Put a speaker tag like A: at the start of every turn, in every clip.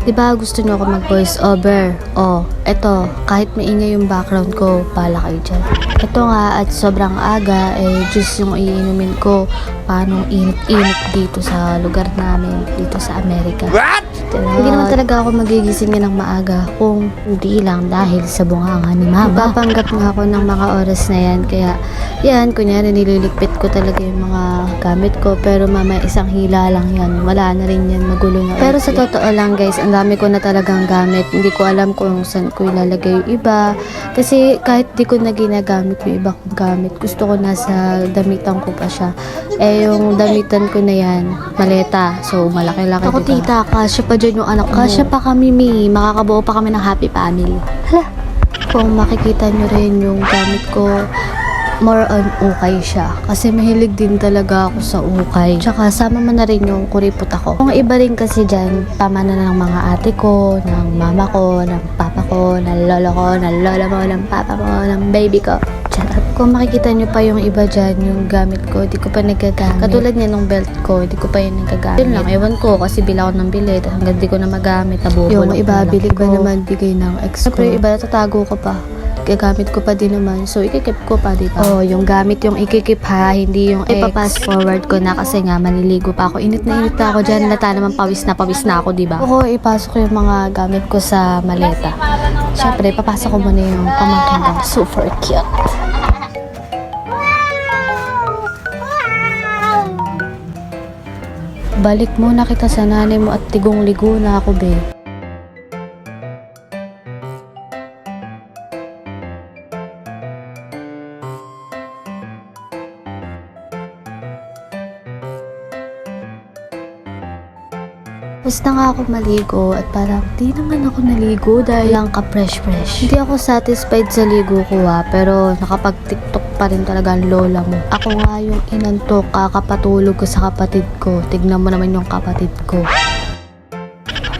A: Diba gusto nyo ako mag-voice over? Oh, eto, kahit maingay yung background ko, pala kayo dyan. Ito nga, at sobrang aga, juice yung iinumin ko. Paano init-init dito sa lugar namin, dito sa Amerika. What? Hindi naman talaga ako magigising ng maaga kung hindi lang dahil sa bunganga ni Mama. Ipapanggap nga ako ng mga oras na yan, kaya yan, kunyari nililigpit ko talaga yung mga gamit ko, pero Mama, isang hila lang yan. Wala na rin yan, magulo na. Pero sa totoo lang guys, ang dami ko na talagang gamit. Hindi ko alam kung saan ko ilalagay yung iba. Kasi kahit di ko na ginagamit yung iba kong gamit, gusto ko nasa damitan ko pa siya. Yung damitan ko na yan, maleta. So, malaki-laki. Ako tita, kasya pa dyan yung anak mo. Kasya pa kami, Mi. Makakabuo pa kami ng happy family. Hala. Kung makikita nyo rin yung gamit ko, more on ukay siya. Kasi mahilig din talaga ako sa ukay. Tsaka sama mo na rin yung kuripot ako. Kung iba rin kasi dyan, tama na ng mga ate ko, ng mama ko, ng papa ko, ng lolo ko, ng lola mo, ng papa mo, ng baby ko. Charot. Kung makikita nyo pa yung iba dyan, yung gamit ko, di ko pa nagagamit. Katulad niya nung belt ko, di ko pa yun nagagamit. Yun lang, ewan ko, kasi bila ko ng bilit, hanggang di ko na magamit, nabubulong. Yung iba, bili ba naman bigay ng ex ko. Siyempre, iba, tatago ko pa. Gagamit ko pa din naman. So, ikikip ko pa, diba? Oh, yung gamit yung ikikip ha, hindi yung ipapass forward ko na kasi nga maniligo pa ako. Init na ako dyan. Lata naman pawis na ako, diba? Ako, ipasok yung mga gamit ko sa maleta. Siyempre, papasok ko muna yung pamangkin ko. Super cute. Balik muna kita sa nanay mo at tigong-ligo na ako, be. Tapos na nga ako maligo at parang di naman ako naligo dahil lang ka-fresh-fresh. Hindi ako satisfied sa ligo ko pero nakapag-tiktok pa rin talaga ang lola mo. Ako nga yung inantok, kakapatulog ko sa kapatid ko. Tignan mo naman yung kapatid ko.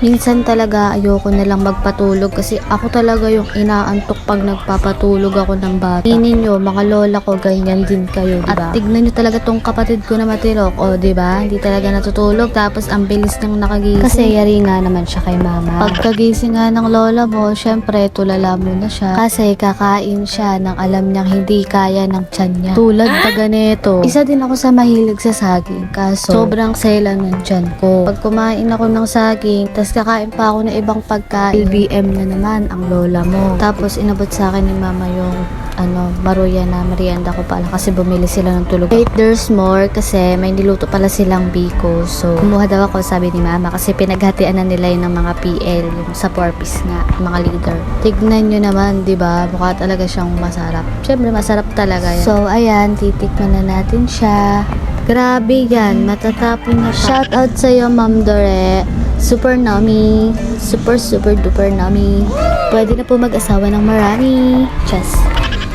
A: Minsan talaga ayoko na lang magpatulog kasi ako talaga yung inaantok pag nagpapatulog ako ng bata. Inin nyo, mga lola ko, ganyan din kayo, diba? At tignan nyo talaga tong kapatid ko na matirok, o diba? Hindi talaga natutulog, tapos ang bilis nang nakagising. Kasi yari nga naman siya kay mama. Pagkagising nga ng lola mo, syempre tulala mo na siya. Kasi kakain siya nang alam niyang hindi kaya ng tiyan niya. Tulad pa ganito. Isa din ako sa mahilig sa saging, kaso sobrang selan ng tiyan ko. Pag kumain ako ng saging, tas kakain pa ako ng ibang pagkain. LBM na naman ang lola mo. Tapos inabot sa akin ni mama yung maruya na merienda ko pala kasi bumili sila ng tulog. Wait, there's more kasi may niluto pala silang biko. So, kumuha daw ako, sabi ni mama, kasi pinaghatian na nila yun ng mga PL, yung sa 4-piece nga, mga leader. Tignan nyo naman, diba? Mukha talaga siyang masarap. Siyempre, masarap talaga yan. So, ayan, titikman na natin siya. Grabe yan, matatapon na siya. Shout out sa'yo, Ma'am Dore. Super nami. Super duper nami. Pwede na po mag-asawa ng marami. Just.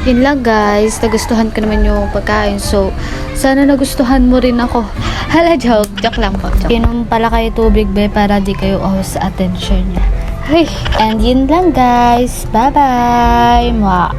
A: Yun lang guys, nagustuhan ko naman yung pagkain. So, sana nagustuhan mo rin ako. Hala, joke lang po. Inom pala kayo tubig, be, para di kayo sa attention niya. Hey, and yun lang guys. Bye-bye. Mwah.